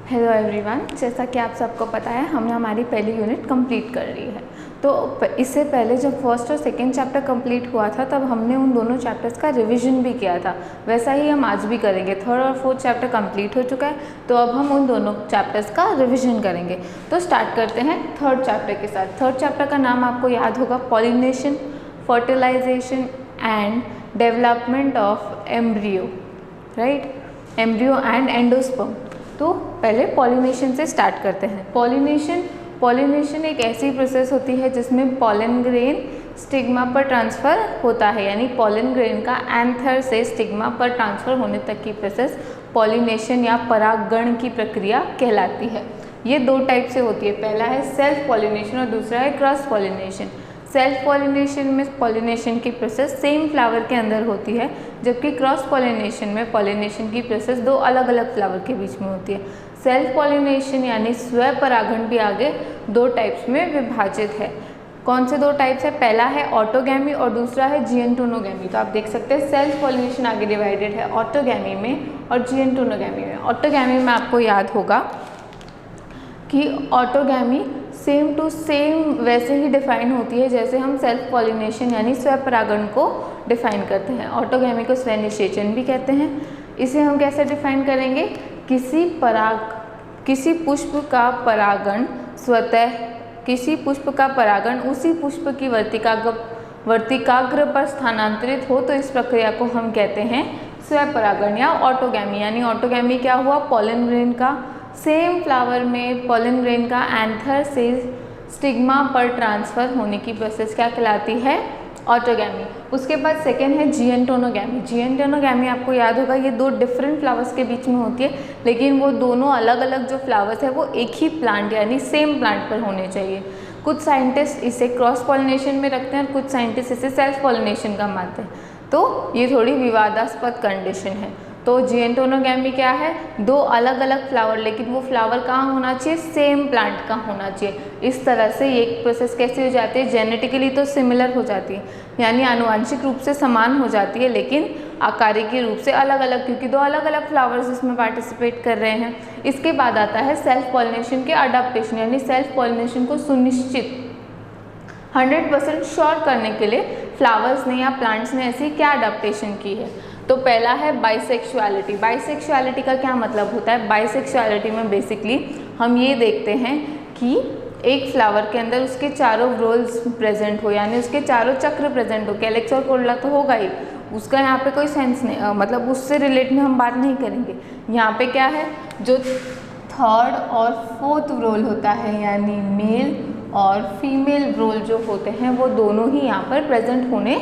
Hello everyone, जैसा कि आप सबको पता है हमने हमारी पहली यूनिट कंप्लीट कर ली है। तो इससे पहले जब फर्स्ट और सेकंड चैप्टर कंप्लीट हुआ था तब हमने उन दोनों चैप्टर्स का रिवीजन भी किया था। वैसा ही हम आज भी करेंगे। थर्ड और फोर्थ चैप्टर कंप्लीट हो चुका है तो अब हम उन दोनों चैप्टर्स का रिवीजन करेंगे। तो स्टार्ट करते हैं थर्ड चैप्टर के साथ। थर्ड चैप्टर का नाम आपको याद होगा, pollination, fertilisation and development of embryo, right, embryo and endosperm. तो पहले पॉलिनेशन से स्टार्ट करते हैं। पॉलिनेशन एक ऐसी प्रोसेस होती है जिसमें पॉलन ग्रेन स्टिग्मा पर ट्रांसफ़र होता है, यानी पॉलन ग्रेन का एंथर से स्टिग्मा पर ट्रांसफ़र होने तक की प्रोसेस पॉलिनेशन या परागण की प्रक्रिया कहलाती है। ये दो टाइप से होती है, पहला है सेल्फ पॉलिनेशन और दूसरा है क्रॉस पॉलिनेशन। सेल्फ पॉलिनेशन में पॉलिनेशन की प्रोसेस सेम फ्लावर के अंदर होती है, जबकि क्रॉस पॉलिनेशन में पॉलिनेशन की प्रोसेस दो अलग अलग फ्लावर के बीच में होती है। सेल्फ पॉलिनेशन यानी स्व परागण भी आगे दो टाइप्स में विभाजित है। कौन से दो टाइप्स है? पहला है ऑटोगैमी और दूसरा है जिएंटोनोगैमी। तो आप देख सकते हैं सेल्फ पॉलिनेशन आगे डिवाइडेड है ऑटोगैमी में और जिएंटोनोगैमी में। ऑटोगैमी में आपको याद होगा कि ऑटोगैमी सेम टू सेम वैसे ही डिफाइन होती है जैसे हम सेल्फ पॉलिनेशन यानी स्वपरागण को डिफाइन करते हैं। ऑटोगैमी को स्वनिषेचन भी कहते हैं। इसे हम कैसे डिफाइन करेंगे? किसी पुष्प का परागण स्वतः किसी पुष्प का परागण उसी पुष्प की वर्तिकाग्र पर स्थानांतरित हो तो इस प्रक्रिया को हम कहते हैं स्वपरागण या ऑटोगैमी। यानी ऑटोगैमी क्या हुआ? पॉलन ग्रेन का सेम फ्लावर में पॉलन ग्रेन का एंथर से स्टिग्मा पर ट्रांसफ़र होने की प्रोसेस क्या कहलाती है? ऑटोगैमी। उसके बाद सेकेंड है जिएंटोनोगैमी। जिएंटोनोगैमी आपको याद होगा ये दो डिफरेंट फ्लावर्स के बीच में होती है, लेकिन वो दोनों अलग अलग जो फ्लावर्स है वो एक ही प्लांट यानी सेम प्लांट पर होने चाहिए। कुछ साइंटिस्ट इसे क्रॉस पॉलिनेशन में रखते हैं और कुछ साइंटिस्ट इसे सेल्फ पॉलिनेशन का मानते हैं। तो ये थोड़ी विवादास्पद कंडीशन है। तो जिएंटोनोगैमी क्या है? दो अलग अलग फ्लावर, लेकिन वो फ्लावर कहाँ होना चाहिए? सेम प्लांट का होना चाहिए। इस तरह से ये प्रोसेस कैसे हो जाती है? जेनेटिकली तो सिमिलर हो जाती है, यानी आनुवंशिक रूप से समान हो जाती है, लेकिन आकारिकी रूप से अलग अलग, क्योंकि दो अलग अलग फ्लावर्स इसमें पार्टिसिपेट कर रहे हैं। इसके बाद आता है सेल्फ पॉलिनेशन के अडॉप्टेशन, यानी सेल्फ पॉलिनेशन को सुनिश्चित 100% श्योर करने के लिए फ्लावर्स ने या प्लांट्स ने ऐसी क्या अडॉप्टेशन की है? तो पहला है बाइसेक्सुअलिटी। बाइसेक्सुअलिटी का क्या मतलब होता है? बाइसेक्सुअलिटी में बेसिकली हम ये देखते हैं कि एक फ्लावर के अंदर उसके चारों रोल्स प्रेजेंट हो, यानी उसके चारों चक्र प्रेजेंट हो। कैलेक्स और कोरोला तो होगा ही, उसका यहाँ पे कोई सेंस नहीं, मतलब उससे रिलेट में हम बात नहीं करेंगे। यहाँ पे क्या है? जो थर्ड और फोर्थ रोल होता है, यानी मेल और फीमेल रोल जो होते हैं वो दोनों ही यहाँ पर प्रेजेंट होने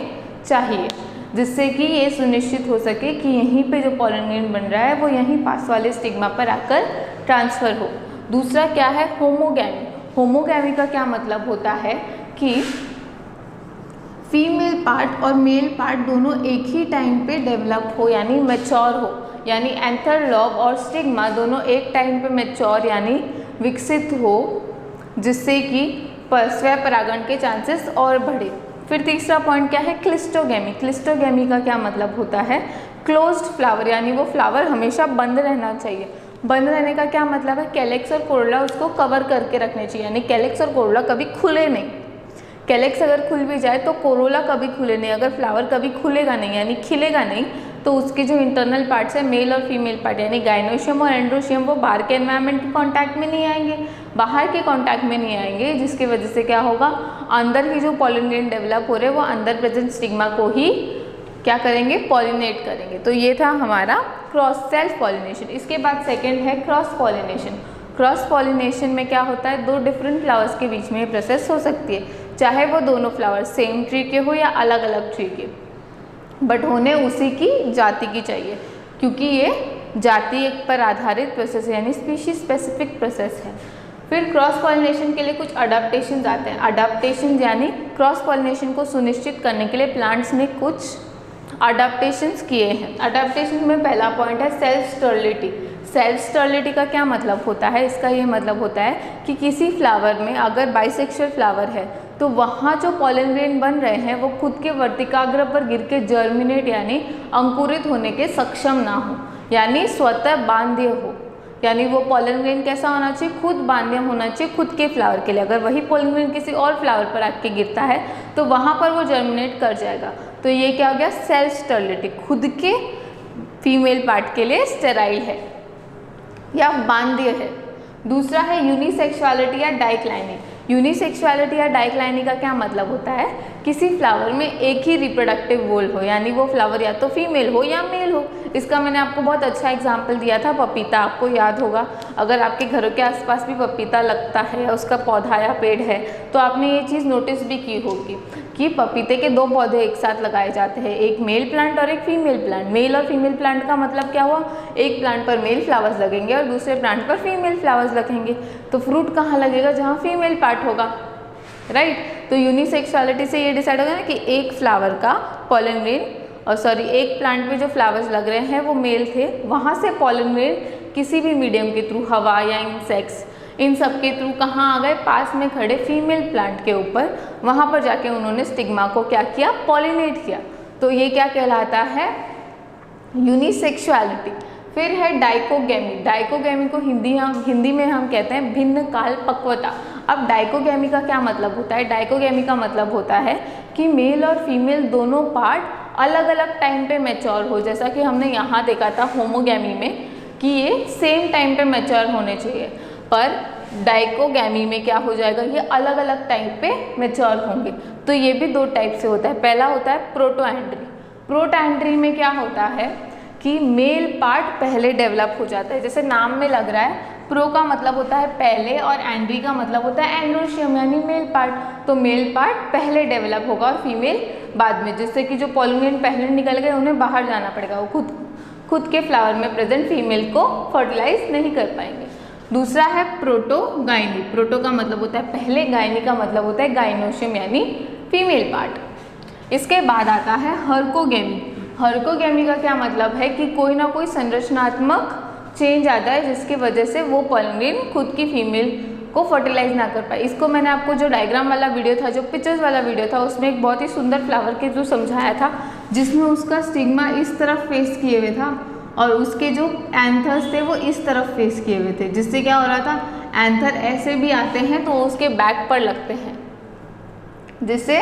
चाहिए, जिससे कि ये सुनिश्चित हो सके कि यहीं पे जो पॉलन ग्रेन बन रहा है वो यहीं पास वाले स्टिग्मा पर आकर ट्रांसफ़र हो। दूसरा क्या है? होमोगैमी। होमोगैमी का क्या मतलब होता है कि फीमेल पार्ट और मेल पार्ट दोनों एक ही टाइम पे डेवलप हो, यानी मैच्योर हो, यानी एंथर लॉब और स्टिग्मा दोनों एक टाइम पे मैच्योर यानी विकसित हो, जिससे कि स्व परागण के चांसेस और बढ़े। फिर तीसरा पॉइंट क्या है? क्लिस्टोगैमी। क्लिस्टोगैमी का क्या मतलब होता है? क्लोज्ड फ्लावर, यानी वो फ्लावर हमेशा बंद रहना चाहिए। बंद रहने का क्या मतलब है? कैलेक्स और कोरोला उसको कवर करके रखने चाहिए, यानी कैलेक्स और कोरोला कभी खुले नहीं। कैलेक्स अगर खुल भी जाए तो कोरोला कभी खुले नहीं। अगर फ्लावर कभी खुलेगा नहीं यानी खिलेगा नहीं तो उसके जो इंटरनल पार्ट्स है, मेल और फीमेल पार्ट यानी गाइनोशियम और एंड्रोशियम, वो बाहर के एनवायरनमेंट के कांटेक्ट में नहीं आएंगे, बाहर के कांटेक्ट में नहीं आएंगे, जिसकी वजह से क्या होगा? अंदर ही जो पॉलन ग्रेन डेवलप हो रहे हैं वो अंदर प्रेजेंट स्टिग्मा को ही क्या करेंगे? पॉलिनेट करेंगे। तो ये था हमारा क्रॉस सेल्फ पॉलिनेशन। इसके बाद सेकेंड है क्रॉस पॉलिनेशन। क्रॉस पॉलिनेशन में क्या होता है? दो डिफरेंट फ्लावर्स के बीच में ये प्रोसेस हो सकती है, चाहे वो दोनों फ्लावर सेम ट्री के हो या अलग अलग ट्री के, बट होने उसी की जाति की चाहिए, क्योंकि ये जाति एक पर आधारित प्रोसेस है, यानी स्पीशीज स्पेसिफिक प्रोसेस है। फिर क्रॉस पॉलिनेशन के लिए कुछ अडाप्टेशन आते हैं। अडाप्टेशन यानी क्रॉस पॉलिनेशन को सुनिश्चित करने के लिए प्लांट्स ने कुछ अडाप्टेशंस किए हैं। अडाप्टेशन में पहला पॉइंट है सेल्फ स्टर्लिटी। सेल्फ स्टर्लिटी का क्या मतलब होता है? इसका ये मतलब होता है कि किसी फ्लावर में अगर बाइसेक्सुअल फ्लावर है तो वहाँ जो पॉलन ग्रेन बन रहे हैं वो खुद के वर्तिकाग्र पर गिर के जर्मिनेट यानी अंकुरित होने के सक्षम ना हो, यानी स्वतः बांध्य हो। यानी वो पॉलन ग्रेन कैसा होना चाहिए, खुद बांधे होना चाहिए खुद के फ्लावर के लिए। अगर वही पॉलन ग्रेन किसी और फ्लावर पर आके गिरता है तो वहाँ पर वो जर्मिनेट कर जाएगा। तो ये क्या हो गया, सेल्फ स्टेरिलिटी, खुद के फीमेल पार्ट के लिए स्टेराइल है या बांध्य है। दूसरा है यूनिसेक्सुअलिटी या डाइक्लाइनिंग। यूनिसेक्सुअलिटी या डाइक्लाइनिंग का क्या मतलब होता है, किसी फ्लावर में एक ही रिप्रोडक्टिव वोल हो, यानी वो फ्लावर या तो फीमेल हो या मेल हो। इसका मैंने आपको बहुत अच्छा एग्जाम्पल दिया था, पपीता, आपको याद होगा। अगर आपके घरों के आसपास भी पपीता लगता है, उसका पौधा या पेड़ है, तो आपने ये चीज़ नोटिस भी की होगी कि पपीते के 2 पौधे एक साथ लगाए जाते हैं, एक मेल प्लांट और एक फीमेल प्लांट। मेल और फीमेल प्लांट का मतलब क्या हुआ, एक प्लांट पर मेल फ्लावर्स लगेंगे और दूसरे प्लांट पर फीमेल फ्लावर्स लगेंगे। तो फ्रूट कहाँ लगेगा, जहाँ फीमेल पार्ट होगा, राइट। तो यूनिसेक्सुअलिटी से ये डिसाइड होगा ना कि एक फ्लावर का पॉलन ग्रेन, और सॉरी एक प्लांट पे जो फ्लावर्स लग रहे हैं वो मेल थे, वहाँ से पॉलन ग्रेन किसी भी मीडियम के थ्रू, हवा या इंसेक्ट्स, इन सब के थ्रू कहाँ आ गए, पास में खड़े फीमेल प्लांट के ऊपर, वहाँ पर जाके उन्होंने स्टिग्मा को क्या किया, पॉलिनेट किया। तो ये क्या कहलाता है, यूनिसेक्सुअलिटी। फिर है डाइकोगेमी। डाइकोगेमी को हिंदी में हम कहते हैं भिन्न काल पक्वता। अब डाइकोगेमी का क्या मतलब होता है, डाइकोगेमी का मतलब होता है कि मेल और फीमेल दोनों पार्ट अलग अलग टाइम पे मैच्योर हो, जैसा कि हमने यहाँ देखा था होमोगेमी में कि ये सेम टाइम पे मैच्योर होने चाहिए, पर डाइकोगेमी में क्या हो जाएगा, ये अलग अलग टाइम पे मैच्योर होंगे। तो ये भी 2 टाइप से होता है। पहला होता है प्रोटोएंड्री। प्रोटोएंड्री में क्या होता है कि मेल पार्ट पहले डेवलप हो जाता है, जैसे नाम में लग रहा है, प्रो का मतलब होता है पहले और एंड्री का मतलब होता है एंड्रोशियम यानी मेल पार्ट। तो मेल पार्ट पहले डेवलप होगा और फीमेल बाद में, जिससे कि जो पॉलन ग्रेन पहले निकल गए उन्हें बाहर जाना पड़ेगा, वो खुद के फ्लावर में प्रेजेंट फीमेल को फर्टिलाइज नहीं कर पाएंगे। दूसरा है प्रोटोगाइनी। प्रोटो का मतलब होता है पहले, गाइनी का मतलब होता है गाइनोशियम यानी फीमेल पार्ट। इसके बाद आता है हर्कोगेमी। हर्कोगेमी का क्या मतलब है कि कोई ना कोई संरचनात्मक चेंज आता है जिसकी वजह से वो पॉलन ग्रेन खुद की फीमेल को फर्टिलाइज ना कर पाए। इसको मैंने आपको जो डायग्राम वाला वीडियो था, जो पिक्चर्स वाला वीडियो था, उसमें एक बहुत ही सुंदर फ्लावर के थ्रू समझाया था, जिसमें उसका स्टिग्मा इस तरफ फेस किए हुए था और उसके जो एंथर्स थे वो इस तरफ फेस किए हुए थे, जिससे क्या हो रहा था, एंथर ऐसे भी आते हैं तो उसके बैक पर लगते हैं, जिससे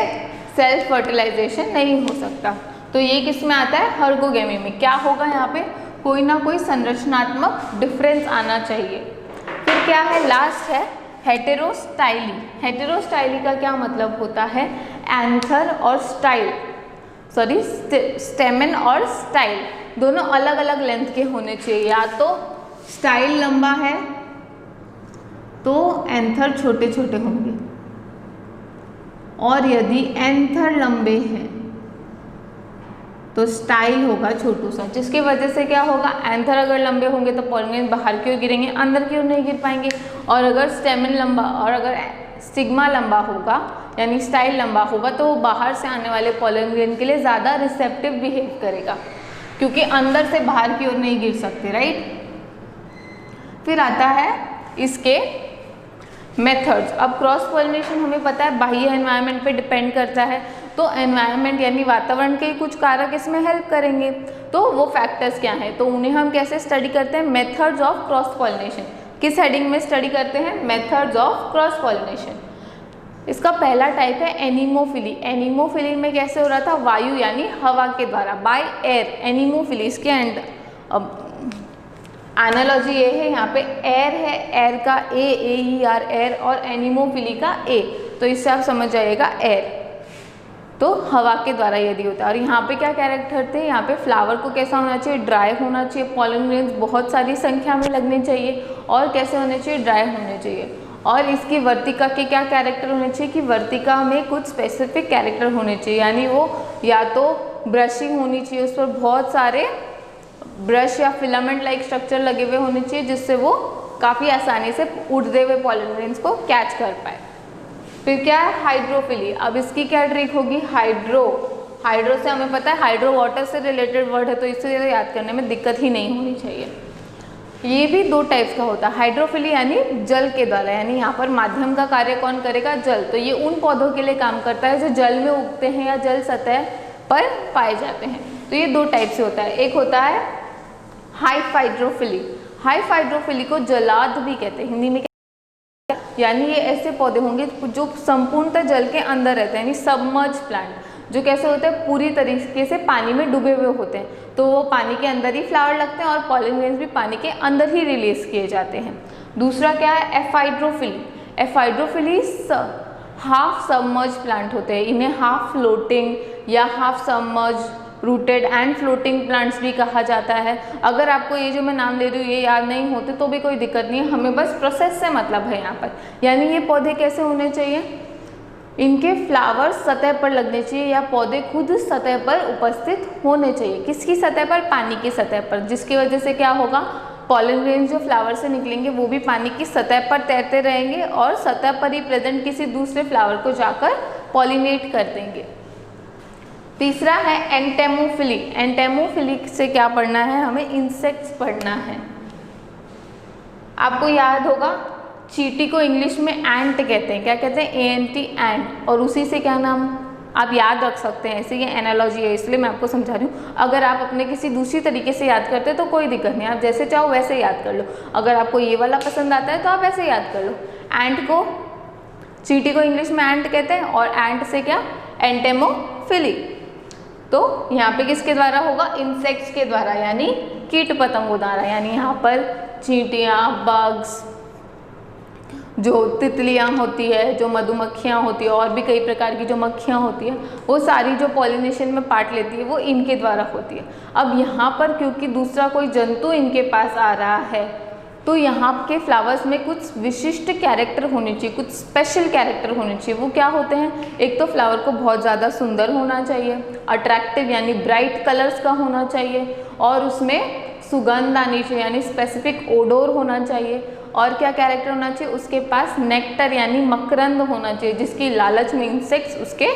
सेल्फ फर्टिलाइजेशन नहीं हो सकता। तो ये किस में आता है, हर्कोगेमी में। क्या होगा यहाँ पे, कोई ना कोई संरचनात्मक डिफरेंस आना चाहिए। फिर क्या है, लास्ट है हेटेरोस्टाइली। हेटेरोस्टाइली का क्या मतलब होता है, एंथर और स्टाइल, सॉरी स्टेमन और स्टाइल दोनों अलग अलग लेंथ के होने चाहिए। या तो स्टाइल लंबा है तो एंथर छोटे छोटे होंगे, और यदि एंथर लंबे हैं तो स्टाइल होगा छोटू सा, जिसकी वजह से क्या होगा, एंथर अगर लंबे होंगे तो पॉलन ग्रेन बाहर की ओर गिरेंगे, अंदर की ओर नहीं गिर पाएंगे। और अगर स्टेमन लंबा और अगर स्टिग्मा लंबा होगा यानी स्टाइल लंबा होगा तो वो बाहर से आने वाले पॉलन ग्रेन के लिए ज़्यादा रिसेप्टिव बिहेव करेगा, क्योंकि अंदर से बाहर की ओर नहीं गिर सकते, राइट। फिर आता है इसके मेथड्स। अब क्रॉस पॉलिनेशन हमें पता है बाह्य एनवायरनमेंट पे डिपेंड करता है, तो एनवायरनमेंट यानी वातावरण के कुछ कारक इसमें हेल्प करेंगे। तो वो फैक्टर्स क्या हैं, तो उन्हें हम कैसे स्टडी करते हैं, मेथड्स ऑफ क्रॉस पॉलिनेशन। किस हेडिंग में स्टडी करते हैं, मेथड्स ऑफ क्रॉस पॉलिनेशन। इसका पहला टाइप है एनीमोफिली। एनीमोफिली में कैसे हो रहा था, वायु यानी हवा के द्वारा, बाय एयर। एनीमोफिली इसके एंड एनालॉजी ये है, यहाँ पे एयर है, एयर का AER एयर और एनीमोफिली का A, तो इससे आप समझ जाइएगा एयर, तो हवा के द्वारा यदि होता है। और यहाँ पे क्या कैरेक्टर थे, यहाँ पे फ्लावर को कैसा होना चाहिए, ड्राई होना चाहिए, पॉलन ग्रेन्स बहुत सारी संख्या में लगने चाहिए, और कैसे होने चाहिए, ड्राई होने चाहिए। और इसकी वर्तिका के क्या कैरेक्टर होने चाहिए कि वर्तिका में कुछ स्पेसिफिक कैरेक्टर होने चाहिए, यानी वो या तो ब्रशिंग होनी चाहिए, उस पर बहुत सारे ब्रश या फिलामेंट लाइक स्ट्रक्चर लगे हुए होने चाहिए, जिससे वो काफ़ी आसानी से उड़ते हुए पॉलन ग्रेन्स को कैच कर पाए। फिर क्या है, हाइड्रोफिली। अब इसकी क्या ट्रिक होगी, हाइड्रो से हमें पता है हाइड्रो वाटर से रिलेटेड वर्ड है, तो इससे ज़्यादा याद करने में दिक्कत ही नहीं होनी चाहिए। ये भी 2 टाइप्स का होता है, हाइड्रोफिली यानी जल के द्वारा, यानी यहाँ पर माध्यम का कार्य कौन करेगा, जल। तो ये उन पौधों के लिए काम करता है जो जल में उगते हैं या जल सतह पर पाए जाते हैं। तो ये 2 टाइप से होता है, एक होता है हाइफाइड्रोफिली। हाइफाइड्रोफिली को जलाद भी कहते हैं, हिंदी में क्या, यानी ये ऐसे पौधे होंगे जो संपूर्णतः जल के अंदर रहते हैं, यानी सबमर्ज प्लांट, जो कैसे होते हैं, पूरी तरीके से पानी में डूबे हुए होते हैं, तो वो पानी के अंदर ही फ्लावर लगते हैं और पॉलन ग्रेन्स भी पानी के अंदर ही रिलीज किए जाते हैं। दूसरा क्या है, एफाइड्रोफिली। एफाइड्रोफिली हाफ सबमर्ज प्लांट होते हैं, इन्हें हाफ फ्लोटिंग या half submerge rooted and floating plants भी कहा जाता है। अगर आपको ये जो मैं नाम ले रही हूँ ये याद नहीं होते तो भी कोई दिक्कत नहीं है, हमें बस प्रोसेस से मतलब है यहाँ पर। यानी ये पौधे कैसे होने चाहिए, इनके फ्लावर्स सतह पर लगने चाहिए या पौधे खुद सतह पर उपस्थित होने चाहिए। किसकी सतह पर, पानी की सतह पर, जिसकी वजह से क्या होगा, पॉलन ग्रेन्स जो फ्लावर से निकलेंगे वो भी पानी की सतह पर तैरते रहेंगे और सतह पर ही प्रेजेंट किसी दूसरे फ्लावर को जाकर पॉलिनेट कर देंगे। तीसरा है एंटेमोफिली। एंटेमोफिली से क्या पढ़ना है, हमें इंसेक्ट्स पढ़ना है। आपको याद होगा चींटी को इंग्लिश में एंट कहते हैं, क्या कहते हैं, ANT एंट, और उसी से क्या नाम आप याद रख सकते हैं, ऐसे ये एनालॉजी है इसलिए मैं आपको समझा रही हूँ। अगर आप अपने किसी दूसरी तरीके से याद करते हैं तो कोई दिक्कत नहीं, आप जैसे चाहो वैसे याद कर लो। अगर आपको ये वाला पसंद आता है तो आप ऐसे याद कर लो। एंट को, चींटी को इंग्लिश में एंट कहते हैं और एंट से क्या, एंटेमोफिली। तो यहाँ पे किसके द्वारा होगा, इंसेक्ट्स के द्वारा, यानी कीट पतंगों द्वारा। यानी यहाँ पर चींटियाँ, बग्स, जो तितलियाँ होती है, जो मधुमक्खियाँ होती है और भी कई प्रकार की जो मक्खियाँ होती है, वो सारी जो पॉलिनेशन में पार्ट लेती है वो इनके द्वारा होती है। अब यहाँ पर क्योंकि दूसरा कोई जंतु इनके पास आ रहा है तो यहाँ के फ्लावर्स में कुछ विशिष्ट कैरेक्टर होने चाहिए, कुछ स्पेशल कैरेक्टर होने चाहिए। वो क्या होते हैं, एक तो फ्लावर को बहुत ज़्यादा सुंदर होना चाहिए, अट्रैक्टिव यानी ब्राइट कलर्स का होना चाहिए, और उसमें सुगंध आनी चाहिए यानी स्पेसिफिक ओडोर होना चाहिए। और क्या कैरेक्टर होना चाहिए, उसके पास नेक्टर यानी मकरंद होना चाहिए, जिसकी लालच में इंसेक्ट्स उसके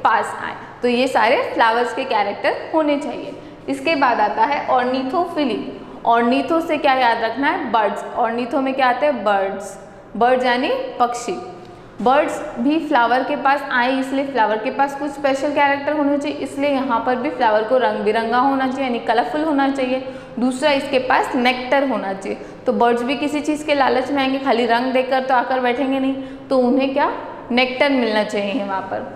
पास आए। तो ये सारे फ्लावर्स के कैरेक्टर होने चाहिए। इसके बाद आता है ऑर्निथोफिली। ऑर्निथो से क्या याद रखना है, बर्ड्स। ऑर्निथो में क्या आते हैं, बर्ड्स। बर्ड्स यानी पक्षी। बर्ड्स भी फ्लावर के पास आए इसलिए फ्लावर के पास कुछ स्पेशल कैरेक्टर होने चाहिए, इसलिए यहाँ पर भी फ्लावर को रंग बिरंगा होना चाहिए यानी कलरफुल होना चाहिए। दूसरा, इसके पास नेक्टर होना चाहिए। तो बर्ड्स भी किसी चीज़ के लालच में आएंगे, खाली रंग देखकर तो आकर बैठेंगे नहीं, तो उन्हें क्या, नेक्टर मिलना चाहिए वहाँ पर।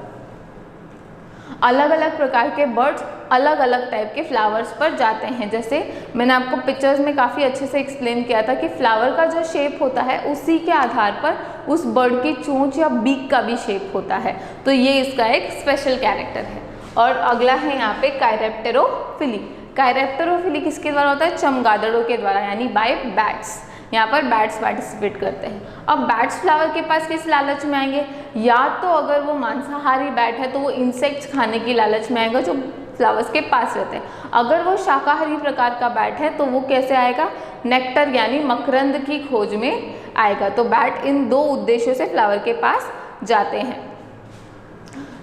अलग अलग प्रकार के बर्ड्स अलग अलग टाइप के फ्लावर्स पर जाते हैं। जैसे मैंने आपको पिक्चर्स में काफ़ी अच्छे से एक्सप्लेन किया था कि फ्लावर का जो शेप होता है उसी के आधार पर उस बर्ड की चोंच या बीक का भी शेप होता है। तो ये इसका एक स्पेशल कैरेक्टर है। और अगला है यहाँ पे कायरेप्टेरोफिली। कायरेप्टेरोफिली किसके द्वारा होता है, चमगादड़ों के द्वारा यानी बाय बैट्स। यहाँ पर बैट्स पार्टिसिपेट करते हैं। अब बैट्स फ्लावर के पास किस लालच में आएंगे, या तो अगर वो मांसाहारी बैट है तो वो इंसेक्ट्स खाने की लालच में आएगा जो फ्लावर्स के पास रहते हैं। अगर वो शाकाहारी प्रकार का बैट है तो वो कैसे आएगा, नेक्टर यानी मकरंद की खोज में आएगा। तो बैट इन दो उद्देश्यों से फ्लावर के पास जाते हैं।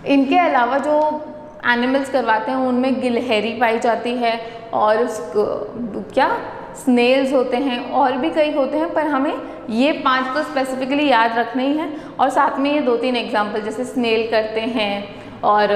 इनके अलावा जो एनिमल्स करवाते हैं उनमें गिलहरी पाई जाती है और क्या स्नेल्स होते हैं और भी कई होते हैं, पर हमें ये 5 तो स्पेसिफिकली याद रखने ही हैं। और साथ में ये 2-3 एग्जाम्पल जैसे स्नेल करते हैं और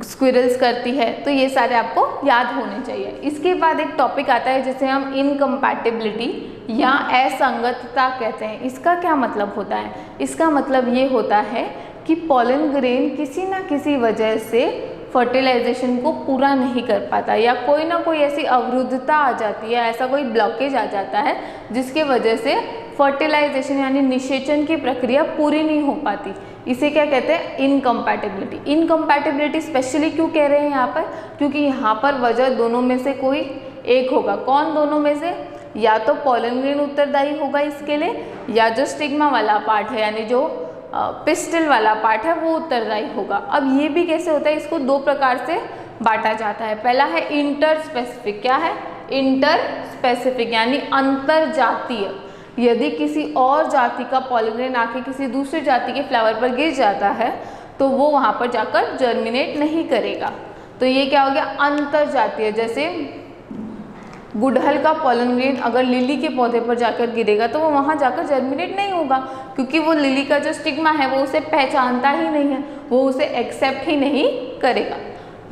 स्क्विरल्स करती है, तो ये सारे आपको याद होने चाहिए। इसके बाद एक टॉपिक आता है जिसे हम इनकम्पैटिबिलिटी या असंगतता कहते हैं। इसका क्या मतलब होता है, इसका मतलब ये होता है कि पॉलन ग्रेन किसी ना किसी वजह से फर्टिलाइजेशन को पूरा नहीं कर पाता या कोई ना कोई ऐसी अवरुद्धता आ जाती है, ऐसा कोई ब्लॉकेज आ जाता है जिसके वजह से फर्टिलाइजेशन यानी निषेचन की प्रक्रिया पूरी नहीं हो पाती। इसे क्या कहते हैं, इनकम्पैटिबिलिटी। इनकम्पैटिबिलिटी स्पेशली क्यों कह रहे हैं यहाँ पर, क्योंकि यहाँ पर वजह दोनों में से कोई एक होगा। कौन दोनों में से, या तो पॉलन ग्रेन उत्तरदायी होगा इसके लिए, या जो स्टिग्मा वाला पार्ट है यानी जो पिस्टल वाला पार्ट है वो उत्तरदायी होगा। अब ये भी कैसे होता है, इसको 2 प्रकार से बांटा जाता है। पहला है इंटर स्पेसिफिक। क्या है, इंटर स्पेसिफिक यानी अंतर जातीय। यदि किसी और जाति का पॉलन ग्रेन आके किसी दूसरी जाति के फ्लावर पर गिर जाता है तो वो वहाँ पर जाकर जर्मिनेट नहीं करेगा। तो ये क्या हो गया, अंतर जातीय। जैसे गुड़हल का पॉलन ग्रेन अगर लिली के पौधे पर जाकर गिरेगा तो वो वहाँ जाकर जर्मिनेट नहीं होगा, क्योंकि वो लिली का जो स्टिग्मा है वो उसे पहचानता ही नहीं है, वो उसे एक्सेप्ट ही नहीं करेगा।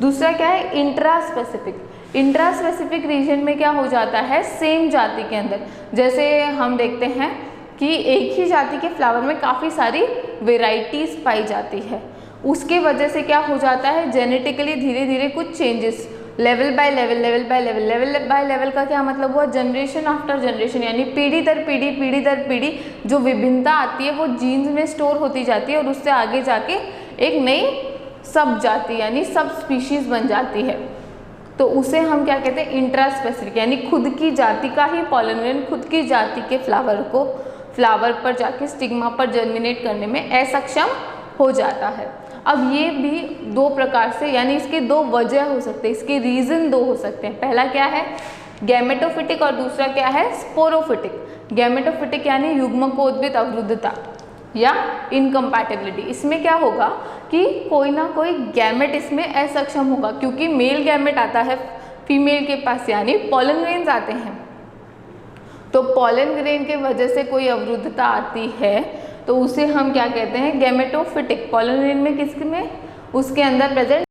दूसरा क्या है, intraspecific. Intraspecific region में क्या हो जाता है, सेम जाति के अंदर, जैसे हम देखते हैं कि एक ही जाति के फ्लावर में काफ़ी सारी वेराइटीज़ पाई जाती है, उसके वजह से क्या हो जाता है, जेनेटिकली धीरे धीरे कुछ changes, level by level, level by level, level by level का क्या मतलब हुआ, जनरेशन आफ्टर जनरेशन, यानी पीढ़ी दर पीढ़ी, पीढ़ी दर पीढ़ी जो विभिन्नता आती है वो जीन्स में स्टोर होती जाती है और उससे आगे जाके एक नई सब जाति यानी सब स्पीशीज बन जाती है। तो उसे हम क्या कहते हैं, इंट्रा स्पेसिफिक, यानी खुद की जाति का ही पॉलन ग्रेन खुद की जाति के फ्लावर को फ्लावर पर जाके स्टिग्मा पर जर्मिनेट करने में असक्षम हो जाता है। अब ये भी दो प्रकार से, यानी इसके दो वजह हो सकते हैं, इसके रीजन दो हो सकते हैं। पहला क्या है, गैमेटोफिटिक, और दूसरा क्या है, स्पोरोफिटिक। गैमेटोफिटिक यानी युग्मकोद्भिद अवरुद्धता या इनकम्पैटिबिलिटी। इसमें क्या होगा कि कोई ना कोई गैमेट इसमें असक्षम होगा, क्योंकि मेल गैमेट आता है फीमेल के पास, यानी पॉलन ग्रेन्स आते हैं, तो पॉलन ग्रेन के वजह से कोई अवरुद्धता आती है तो उसे हम क्या कहते हैं, गैमेटोफिटिक। पॉलन ग्रेन में किसमें, उसके अंदर प्रेजेंट